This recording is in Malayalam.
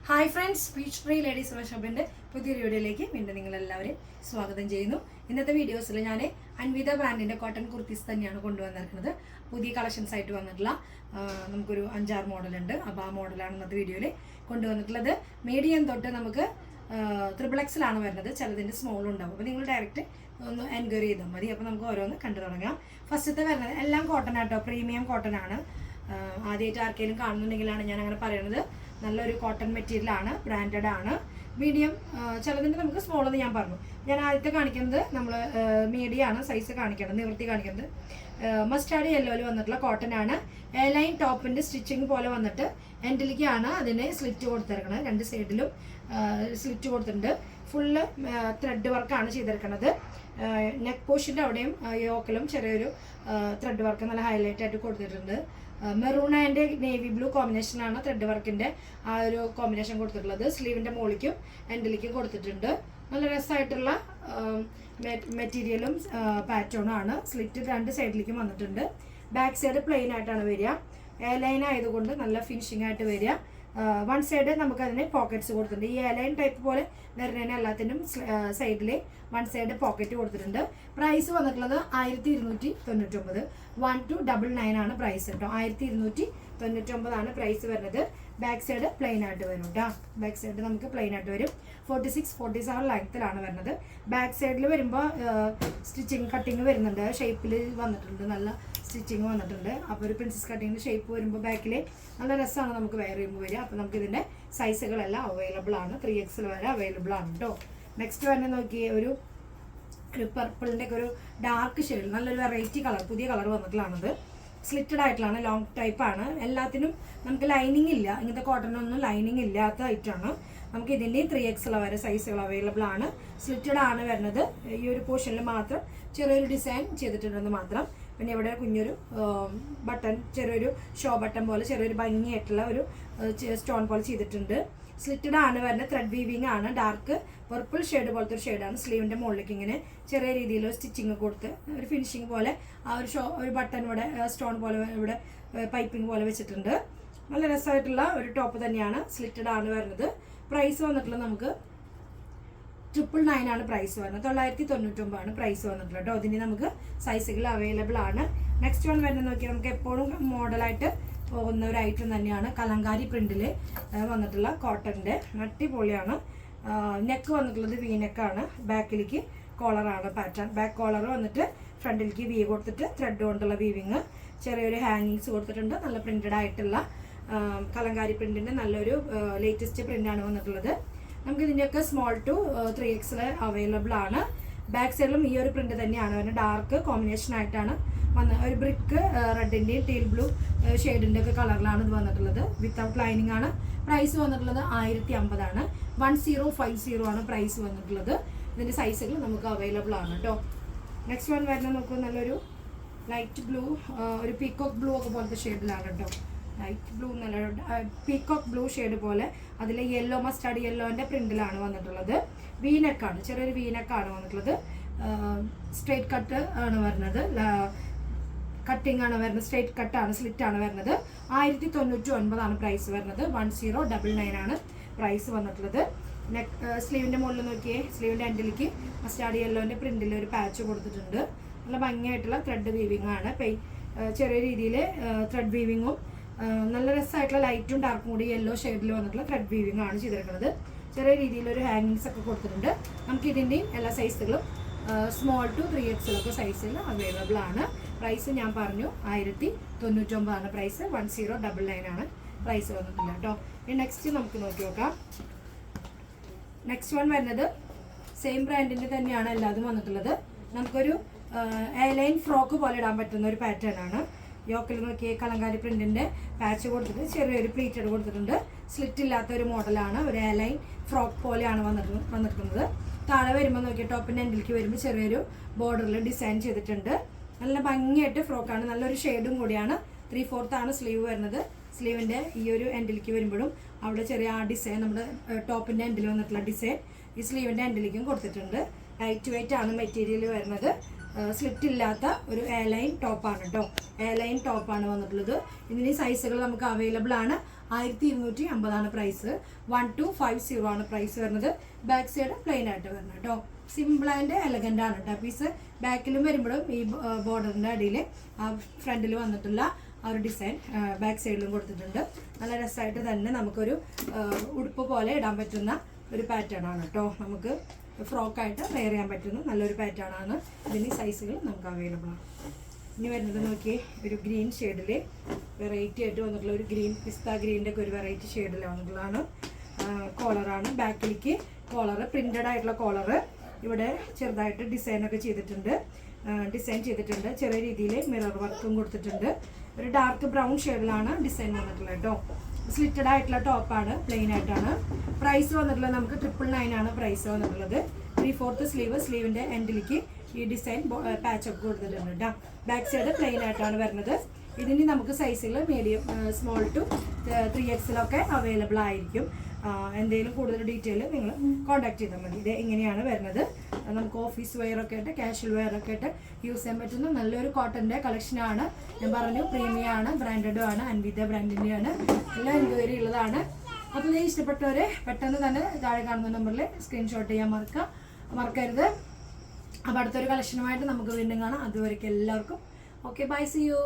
Hi friends, peach tree ladies വർക്ക്ഷോപ്പിൻ്റെ പുതിയൊരു വീഡിയോയിലേക്ക് വീണ്ടും നിങ്ങളെല്ലാവരെയും സ്വാഗതം ചെയ്യുന്നു. ഇന്നത്തെ വീഡിയോസിൽ ഞാൻ അൻവിത ബ്രാൻഡിൻ്റെ കോട്ടൺ കുർത്തീസ് തന്നെയാണ് കൊണ്ടുവന്നിരിക്കുന്നത്. പുതിയ കളക്ഷൻസ് ആയിട്ട് വന്നിട്ടുള്ള നമുക്കൊരു 5-6 മോഡലുണ്ട്. അപ്പോൾ ആ മോഡലാണ് ഇന്നത്തെ വീഡിയോയിൽ കൊണ്ടുവന്നിട്ടുള്ളത്. മീഡിയം തൊട്ട് നമുക്ക് XXL ആണ് വരുന്നത്. ചിലതിൻ്റെ സ്മോളും ഉണ്ടാവും. അപ്പോൾ നിങ്ങൾ ഡയറക്റ്റ് ഒന്ന് എൻക്വയറി ചെയ്താൽ മതി. അപ്പോൾ നമുക്ക് ഓരോന്ന് കണ്ടു തുടങ്ങാം. ഫസ്റ്റത്തെ വരുന്നത് എല്ലാം കോട്ടൺ ആട്ടോ, പ്രീമിയം കോട്ടൺ ആണ്. ആദ്യമായിട്ട് ആർക്കെങ്കിലും കാണുന്നുണ്ടെങ്കിലാണ് ഞാൻ അങ്ങനെ പറയുന്നത്. നല്ലൊരു കോട്ടൺ മെറ്റീരിയലാണ്, ബ്രാൻഡഡ് ആണ്. മീഡിയം ചിലതിൻ്റെ നമുക്ക് സ്മോൾ എന്ന് ഞാൻ പറഞ്ഞു. ഞാൻ ആദ്യത്തെ കാണിക്കുന്നത് നമ്മൾ മീഡിയം ആണ് സൈസ് കാണിക്കുന്നത്, നിവൃത്തി കാണിക്കുന്നത്. മസ്റ്റാർഡ് യെല്ലോയിൽ വന്നിട്ടുള്ള കോട്ടൺ ആണ്. എ ലൈൻ ടോപ്പിൻ്റെ സ്റ്റിച്ചിങ് പോലെ വന്നിട്ട് എൻഡിലേക്കാണ് അതിന് സ്ലിറ്റ് കൊടുത്തിരിക്കുന്നത്. രണ്ട് സൈഡിലും സ്ലിറ്റ് കൊടുത്തിട്ടുണ്ട്. ഫുള്ള് ത്രെഡ് വർക്കാണ് ചെയ്തിരിക്കുന്നത്. നെക്ക് പോഷൻ്റെ അവിടെയും യോക്കിലും ചെറിയൊരു ത്രെഡ് വർക്ക് നല്ല ഹൈലൈറ്റ് ആയിട്ട് കൊടുത്തിട്ടുണ്ട്. മെറൂൺ ആൻഡ് നേവി ബ്ലൂ കോമ്പിനേഷനാണ് ത്രെഡ് വർക്കിൻ്റെ ആ ഒരു കോമ്പിനേഷൻ കൊടുത്തിട്ടുള്ളത്. സ്ലീവിൻ്റെ മുകളിലേക്കും എൻഡിലേക്കും കൊടുത്തിട്ടുണ്ട്. നല്ല രസമായിട്ടുള്ള മെറ്റീരിയലും പാറ്റേണും ആണ്. സ്ലിറ്റ് രണ്ട് സൈഡിലേക്കും വന്നിട്ടുണ്ട്. ബാക്ക് സൈഡ് പ്ലെയിൻ ആയിട്ടാണ് വരിക. എ ലൈൻ ആയതുകൊണ്ട് നല്ല ഫിനിഷിംഗ് ആയിട്ട് വരിക. വൺ സൈഡ് നമുക്കതിന് പോക്കറ്റ്സ് കൊടുത്തിട്ടുണ്ട്. ഈ എ ലൈൻ ടൈപ്പ് പോലെ വരുന്നതിന് എല്ലാത്തിനും സൈഡിൽ വൺ സൈഡ് പോക്കറ്റ് കൊടുത്തിട്ടുണ്ട്. പ്രൈസ് വന്നിട്ടുള്ളത് 1299. 1299 ആണ് പ്രൈസ് കേട്ടോ. 1299 പ്രൈസ് വരുന്നത്. ബാക്ക് സൈഡ് പ്ലെയിൻ ആയിട്ട് വരും കേട്ടോ. ബാക്ക് സൈഡ് നമുക്ക് പ്ലെയിൻ ആയിട്ട് വരും. 46-47 ലെങ്ത്തിലാണ് വരുന്നത്. ബാക്ക് സൈഡിൽ വരുമ്പോൾ സ്റ്റിച്ചിങ് കട്ടിങ് വരുന്നുണ്ട്. ഷേപ്പിൽ വന്നിട്ടുണ്ട്, നല്ല സ്റ്റിച്ചിങ് വന്നിട്ടുണ്ട്. അപ്പോൾ ഒരു പ്രിൻസസ് കട്ടിങ്ങിൻ്റെ ഷേപ്പ് വരുമ്പോൾ ബാക്കിൽ നല്ല രസമാണ് നമുക്ക് വെയർ ചെയ്യുമ്പോൾ വരിക. അപ്പോൾ നമുക്ക് ഇതിൻ്റെ സൈസുകളെല്ലാം അവൈലബിൾ ആണ്. 3XL വരെ അവൈലബിൾ ആണ് കേട്ടോ. നെക്സ്റ്റ് തന്നെ നോക്കിയേ, ഒരു പർപ്പിളിൻ്റെ ഒക്കെ ഒരു ഡാർക്ക് ഷെയ്ഡ്, നല്ലൊരു വെറൈറ്റി കളർ, പുതിയ കളർ വന്നിട്ടുള്ളതാണത്. സ്ലിറ്റഡ് ആയിട്ടുള്ളതാണ്, ലോങ് ടൈപ്പാണ്. എല്ലാത്തിനും നമുക്ക് ലൈനിങ് ഇല്ല, ഇങ്ങനത്തെ കോട്ടണൊന്നും ലൈനിങ് ഇല്ലാത്ത ഐറ്റമാണ്. നമുക്ക് ഇതിൻ്റെ 3XL വരെ സൈസുകൾ അവൈലബിൾ ആണ്. സ്ലിറ്റഡ് ആണ് വരുന്നത്. ഈ ഒരു പോർഷനിൽ മാത്രം ചെറിയൊരു ഡിസൈൻ ചെയ്തിട്ടുണ്ടെന്ന് മാത്രം. പിന്നെ ഇവിടെ കുഞ്ഞൊരു ബട്ടൺ, ചെറിയൊരു ഷോ ബട്ടൺ പോലെ ചെറിയൊരു ഭംഗിയായിട്ടുള്ള ഒരു സ്റ്റോൺ പോലെ ചെയ്തിട്ടുണ്ട്. സ്ലിറ്റഡ് ആണ് വരുന്നത്. ത്രെഡ് വീവിങ് ആണ്. ഡാർക്ക് പർപ്പിൾ ഷെയ്ഡ് പോലത്തെ ഒരു ഷെയ്ഡാണ്. സ്ലീവിൻ്റെ മുകളിലേക്ക് ഇങ്ങനെ ചെറിയ രീതിയിൽ സ്റ്റിച്ചിങ് കൊടുത്ത് ഒരു ഫിനിഷിങ് പോലെ ആ ഒരു ബട്ടൺ ഇവിടെ സ്റ്റോൺ പോലെ ഇവിടെ പൈപ്പിംഗ് പോലെ വെച്ചിട്ടുണ്ട്. നല്ല രസമായിട്ടുള്ള ഒരു ടോപ്പ് തന്നെയാണ്. സ്ലിറ്റഡ് ആണ് വരുന്നത്. പ്രൈസ് വന്നിട്ടുള്ളത് നമുക്ക് 999 ആണ് പ്രൈസ് വരുന്നത്. 999 ആണ് പ്രൈസ് വന്നിട്ടുള്ളത് കേട്ടോ. അതിന് നമുക്ക് സൈസുകൾ അവൈലബിൾ ആണ്. നെക്സ്റ്റ് വൺ വരുന്നത് നോക്കിയാൽ നമുക്ക് എപ്പോഴും മോഡലായിട്ട് പോകുന്ന ഒരു ഐറ്റം തന്നെയാണ്. കലങ്കാരി പ്രിന്റിൽ വന്നിട്ടുള്ള കോട്ടൻ്റെ അടിപൊളിയാണ്. നെക്ക് വന്നിട്ടുള്ളത് വി നെക്കാണ്. ബാക്കിലേക്ക് കോളറാണ് പാറ്റേൺ. ബാക്ക് കോളർ വന്നിട്ട് ഫ്രണ്ടിലേക്ക് വി കൊടുത്തിട്ട് ത്രെഡ് കൊണ്ടുള്ള വീവിങ്, ചെറിയൊരു ഹാങ്ങിങ്സ് കൊടുത്തിട്ടുണ്ട്. നല്ല പ്രിന്റഡ് ആയിട്ടുള്ള കലങ്കാരി പ്രിന്റിൻ്റെ നല്ലൊരു ലേറ്റസ്റ്റ് പ്രിന്റാണ് വന്നിട്ടുള്ളത്. നമുക്ക് ഇതിൻ്റെയൊക്കെ സ്മോൾ ടു 3XL അവൈലബിൾ ആണ്. ബാക്ക് സൈഡിലും ഈ ഒരു പ്രിന്റ് തന്നെയാണ് വരുന്നത്. ഡാർക്ക് കോമ്പിനേഷൻ ആയിട്ടാണ് ഒരു ബ്രിക്ക് റെഡിൻ്റെയും ടീൽ ബ്ലൂ ഷെയ്ഡിൻ്റെ ഒക്കെ കളറിലാണ് ഇത് വന്നിട്ടുള്ളത്. വിത്തൗട്ട് ലൈനിങ് ആണ്. പ്രൈസ് വന്നിട്ടുള്ളത് 1050 ആണ്. 1050 ആണ് പ്രൈസ് വന്നിട്ടുള്ളത്. ഇതിൻ്റെ സൈസുകൾ നമുക്ക് അവൈലബിൾ ആണ് കേട്ടോ. നെക്സ്റ്റ് വൺ വരുന്നത് നമുക്ക് നല്ലൊരു ലൈറ്റ് ബ്ലൂ, ഒരു പീക്കോക്ക് ബ്ലൂ ഒക്കെ പോലത്തെ ഷെയ്ഡിലാണ് കേട്ടോ. ലൈറ്റ് ബ്ലൂ നല്ല പീക്കോക്ക് ബ്ലൂ ഷെയ്ഡ് പോലെ അതിൽ യെല്ലോ, മസ്റ്റാർഡ് യെല്ലോൻ്റെ പ്രിന്റിലാണ് വന്നിട്ടുള്ളത്. വീനെക്കാണ്, ചെറിയൊരു വീനെക്കാണ് വന്നിട്ടുള്ളത്. സ്ട്രെയിറ്റ് കട്ട് ആണ് വരുന്നത്. കട്ടിങ് ആണ് വരുന്നത്. സ്ട്രെയിറ്റ് കട്ടാണ്, സ്ലിറ്റ് ആണ് വരുന്നത്. 1099 ആണ് പ്രൈസ് വരുന്നത്. 1099 ആണ് പ്രൈസ് വന്നിട്ടുള്ളത്. സ്ലീവിൻ്റെ മുകളിൽ നോക്കിയേ, സ്ലീവിൻ്റെ എൻഡിലേക്ക് മസ്റ്റാർഡ് യെല്ലോൻ്റെ പ്രിന്റിൽ ഒരു പാച്ച് കൊടുത്തിട്ടുണ്ട്. നല്ല ഭംഗിയായിട്ടുള്ള ത്രെഡ് വീവിങ് ആണ്. ചെറിയ രീതിയിൽ ത്രെഡ് വീവിങ്ങും നല്ല രസമായിട്ടുള്ള ലൈറ്റും ഡാർക്കും കൂടി യെല്ലോ ഷെയ്ഡിൽ വന്നിട്ടുള്ള ത്രെഡ് വീവിങ് ആണ് ചെയ്തിരിക്കുന്നത്. ചെറിയ രീതിയിലൊരു ഹാങ്ങിങ്സ് ഒക്കെ കൊടുത്തിട്ടുണ്ട്. നമുക്ക് ഇതിൻ്റെയും എല്ലാ സൈസുകളും സ്മോൾ ടു 3XL ഒക്കെ സൈസിൽ അവൈലബിൾ ആണ്. പ്രൈസ് ഞാൻ പറഞ്ഞു 1099 ആണ് പ്രൈസ്. 1099 ആണ് പ്രൈസ് വന്നിട്ടില്ല കേട്ടോ. ഇനി നെക്സ്റ്റ് നമുക്ക് നോക്കി നോക്കാം. നെക്സ്റ്റ് വൺ വരുന്നത് സെയിം ബ്രാൻഡിൻ്റെ തന്നെയാണ് എല്ലാതും വന്നിട്ടുള്ളത്. നമുക്കൊരു എയർലൈൻ ഫ്രോക്ക് പോലെ ഇടാൻ പറ്റുന്ന ഒരു പാറ്റേൺ ആണ്. യോക്കിൽ നോക്കിയ കലങ്കാരി പ്രിന്റിൻ്റെ പാച്ച് കൊടുത്തിട്ട് ചെറിയൊരു പ്ലീറ്റഡ് കൊടുത്തിട്ടുണ്ട്. സ്ലിറ്റ് ഇല്ലാത്ത ഒരു മോഡലാണ്. ഒരു എയർലൈൻ ഫ്രോക്ക് പോലെയാണ് വന്നിരിക്കുന്നത്. താഴെ വരുമ്പോൾ നോക്കിയാൽ ടോപ്പിൻ്റെ എൻഡിലേക്ക് വരുമ്പോൾ ചെറിയൊരു ബോർഡറിൽ ഡിസൈൻ ചെയ്തിട്ടുണ്ട്. നല്ല ഭംഗിയായിട്ട് ഫ്രോക്കാണ്. നല്ലൊരു ഷെയ്ഡും കൂടിയാണ്. 3/4 ആണ് സ്ലീവ് വരുന്നത്. സ്ലീവിൻ്റെ ഈ ഒരു എൻഡിലേക്ക് വരുമ്പോഴും അവിടെ ചെറിയ ആ ഡിസൈൻ, നമ്മുടെ ടോപ്പിൻ്റെ എൻഡിൽ വന്നിട്ടുള്ള ഡിസൈൻ ഈ സ്ലീവിൻ്റെ എൻഡിലേക്കും കൊടുത്തിട്ടുണ്ട്. ലൈറ്റ് വെയിറ്റ് ആണ് മെറ്റീരിയൽ വരുന്നത്. സ്ലിറ്റ് ഇല്ലാത്ത ഒരു എ ലൈൻ ടോപ്പാണ് കേട്ടോ. എ ലൈൻ ടോപ്പാണ് വന്നിട്ടുള്ളത്. ഇതിന് സൈസുകൾ നമുക്ക് അവൈലബിൾ ആണ്. 1250 പ്രൈസ്. 1250 ആണ് പ്രൈസ് വരുന്നത്. ബാക്ക് സൈഡ് പ്ലെയിൻ ആയിട്ട് വരുന്നത് കേട്ടോ. സിമ്പിൾ ആൻഡ് എലഗൻ്റ് ആണ് കേട്ടോ പീസ്. ബാക്കിലും വരുമ്പോഴും ഈ ബോർഡറിൻ്റെ അടിയിൽ ഫ്രണ്ടിൽ വന്നിട്ടുള്ള ആ ഒരു ഡിസൈൻ ബാക്ക് സൈഡിലും കൊടുത്തിട്ടുണ്ട്. നല്ല രസമായിട്ട് തന്നെ നമുക്കൊരു ഉടുപ്പ് പോലെ ഇടാൻ പറ്റുന്ന ഒരു പാറ്റേൺ ആണ് കേട്ടോ. നമുക്ക് ഫ്രോക്കായിട്ട് വെയർ ചെയ്യാൻ പറ്റുന്ന നല്ലൊരു പാറ്റേൺ ആണ്. ഇതിന് സൈസുകൾ നമുക്ക് അവൈലബിൾ ആണ്. ഇനി വരുന്നത് നോക്കി ഒരു ഗ്രീൻ ഷെയ്ഡിൽ വെറൈറ്റി ആയിട്ട് വന്നിട്ടുള്ള ഒരു ഗ്രീൻ പിസ്ത ഗ്രീനിൻ്റെ ഒക്കെ ഒരു വെറൈറ്റി ഷെയ്ഡിൽ വന്നിട്ടുള്ളതാണ്. കോളറാണ്. ബാക്കിലേക്ക് കോളർ പ്രിൻ്റഡ് ആയിട്ടുള്ള കോളർ. ഇവിടെ ചെറുതായിട്ട് ഡിസൈനൊക്കെ ചെയ്തിട്ടുണ്ട്. ചെറിയ രീതിയിൽ മിറർ വർക്കും കൊടുത്തിട്ടുണ്ട്. ഒരു ഡാർക്ക് ബ്രൗൺ ഷെയ്ഡിലാണ് ഡിസൈൻ വന്നിട്ടുള്ളത് കേട്ടോ. സ്ലിറ്റഡ് ആയിട്ടുള്ള ടോപ്പാണ്. പ്ലെയിൻ ആയിട്ടാണ്. പ്രൈസ് വന്നിട്ടുള്ളത് നമുക്ക് 999 ആണ് പ്രൈസ് വന്നിട്ടുള്ളത്. 3/4 സ്ലീവിൻ്റെ എൻഡിലേക്ക് ഈ ഡിസൈൻ പാച്ചൊക്കെ കൊടുത്തിട്ടുണ്ട് കേട്ടോ. ബാക്ക് സൈഡ് പ്ലെയിൻ ആയിട്ടാണ് വരുന്നത്. ഇതിന് നമുക്ക് സൈസുകൾ മീഡിയം സ്മോൾ ടു 3XL ഒക്കെ അവൈലബിൾ ആയിരിക്കും. എന്തെങ്കിലും കൂടുതൽ ഡീറ്റെയിൽ നിങ്ങൾ കോൺടാക്ട് ചെയ്താൽ മതി. ഇത് ഇങ്ങനെയാണ് വരുന്നത്. നമുക്ക് ഓഫീസ് വെയർ ഒക്കെ ആയിട്ട് കാഷ്വൽ വെയർ ഒക്കെ ആയിട്ട് യൂസ് ചെയ്യാൻ പറ്റുന്ന നല്ലൊരു കോട്ടൻ്റെ കളക്ഷനാണ്. ഞാൻ പറഞ്ഞു പ്രീമിയം ആണ്, ബ്രാൻഡഡും ആണ്, അൻവിത ബ്രാൻഡിൻ്റെയാണ്. എല്ലാം എൻക്വയറി ഉള്ളതാണ്. അപ്പോൾ ഇത് ഇഷ്ടപ്പെട്ടവരെ പെട്ടെന്ന് തന്നെ താഴെ കാണുന്ന നമ്പറിൽ സ്ക്രീൻഷോട്ട് ചെയ്യാൻ മറക്കരുത്. അപ്പോൾ അടുത്തൊരു കളക്ഷനുമായിട്ട് നമുക്ക് വീണ്ടും കാണാം. അതുവരെയ്ക്ക് എല്ലാവർക്കും ഓക്കെ, ബൈ, സീ യു.